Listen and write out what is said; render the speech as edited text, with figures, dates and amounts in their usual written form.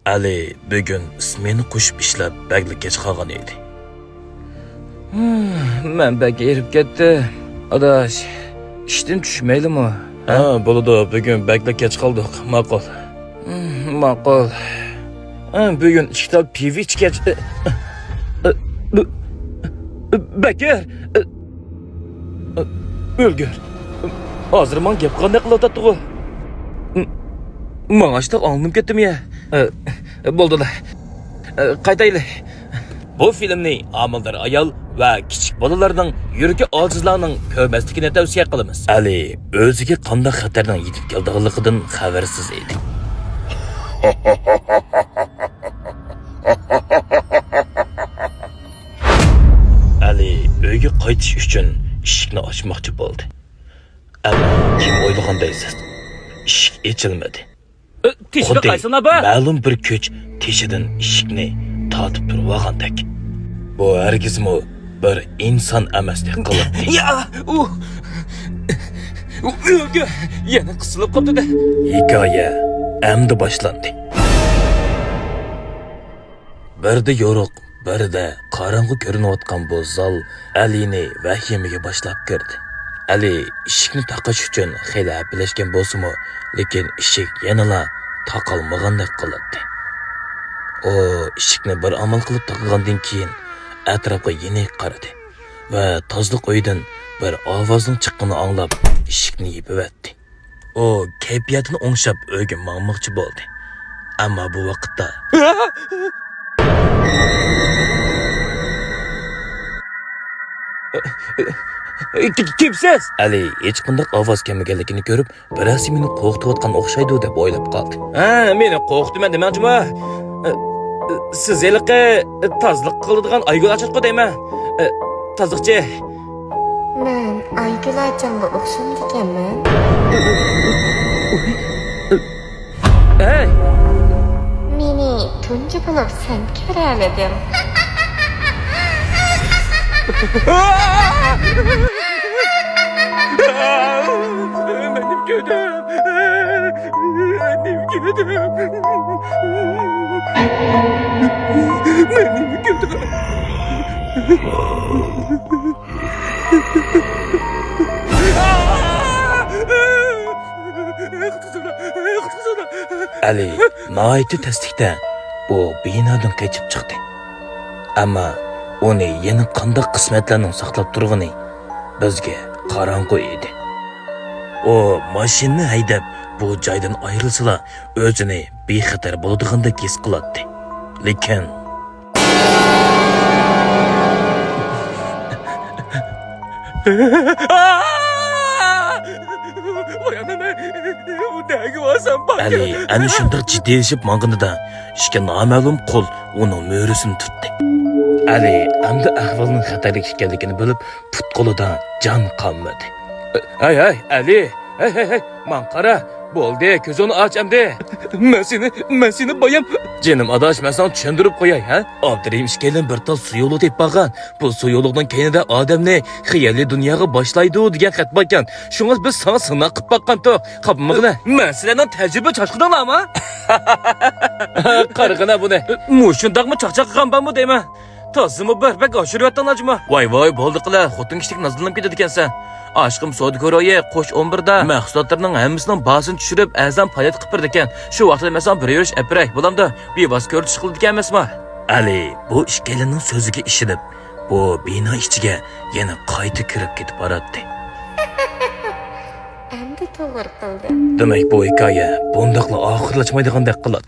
Ali bugun ismini qo'shib ishlab baglik kech qolgan edi. Men baka erib ketdi. Adash, ishdan tushmaydimi? Ha, bo'ladi. Bugun baglik kech qoldik. Ma'qul. Ma'qul. Bugun ikkita pivo ichgach Bakir o'lgur. Hozir men gap qanday qilyapti-ku? Men ashta olib ketdim-ya. Bo'ldi-da. Qaytaylik. Bu filmni amaldor ayol va kichik bolalarning yuragi ojizlarning ko'rmasligini tavsiya qilamiz. Ali o'ziga qanday xatardan yetib kelganligidan xabarsiz edi. Ali uyga qaytish uchun eshikni ochmoqchi bo'ldi. Ammo kim o'ylagandaysiz, eshik ochilmadi. Teshib qaysina bu? Ma'lum bir kuch teshidan eshikni tortib turgandek. Bu hargizmi bir inson emasdek qilibdi. Ya, o'lgur. Yana qisilib qoldi-da. Hikoya endi boshlandi. Birda yo'ruq, birda qorong'u ko'rinayotgan bu zal Alini vahimaga boshlab kirdi. Ali eshikni taqash uchun xeyli aplashgan bo'lsa-mu, lekin eshik yanala taqalmagandek qilibdi. O eshikni bir amal qilib taqgandan keyin atrofga yana qaradi va tozliq uydan bir ovozning chiqqanini anglab eshikni yopib. O kayfiyatini o'ngshab uyga mangmoqchi bo'ldi. Ammo bu vaqtda Kimsiz? Ali hech qanday ovoz kelmaganligini ko'rib, birasi meni qo'rqitayotgan o'xshaydi deb o'ylab qoldi. Meni qo'rqitman demoqchimi? Siz eliqi tozliq qiladigan aygul ochib qo'yayman. Tozliqchi. Men aygul ochanga o'xshamdikanman. Hey! Meni tunji bo'lib sen ko'ralading. Benim gödüm. Benim gödüm. Benim gödüm. Ali noiti tasdiqda bu binodan qochib chiqdi. Ammo uni yana qanday qismatlarning saqlab turg'ini bizga qorong'u edi. O mashinani haydab bu joydan ayrilsa, o'zini bexatar bo'ladigandek his qiladi. Lekin Ali ana shunday jiddiyashib mang'inida ishga noma'lum qo'l uning mo'risini tutdi. Ali endi ahvolning xatarlik ekanligini bilib, put qo'lidan jon qolmadi. Hey Ali, hey, man qara, bo'ldi, ko'zini och endi. Men seni boyam. Jenim adash, men sana tushuntirib qo'yay, ha? Abdurim ishkelin bir tal su yo'li deb baqan. Bu su yo'lining keyinida odamni xiyali dunyoga boshlaydi degan xat bor ekan. Shunga biz sana sinaq qilib baqan to'q. Qapmig'ina. Men sizlardan tajriba chashqidinglarmi? Qarg'ina buni. Mushundaqmi chaqchaq qilgan bormi deyman. Tozimi barbak oshiryaptinglarmi? Voy, bo'ldi qila, xotin kishilik nazlanib ketadi ekansan. Aşkım Sodiko'roye qo'sh 11da mahsulotlarning hammasining bahsini tushirib, azam payat qilib berdi ekan. Shu vaqtda men bir yurish apray bo'lamda, bevos ko'ritish qildi ekan emasmi? Ali bu ishkalining so'ziga ishonib, bu bino ichiga yana qayta kirib ketib boradi. Endi to'g'ri qildi. Demak bu hikoya bundoqla oxirlashmaydigandek qiladi.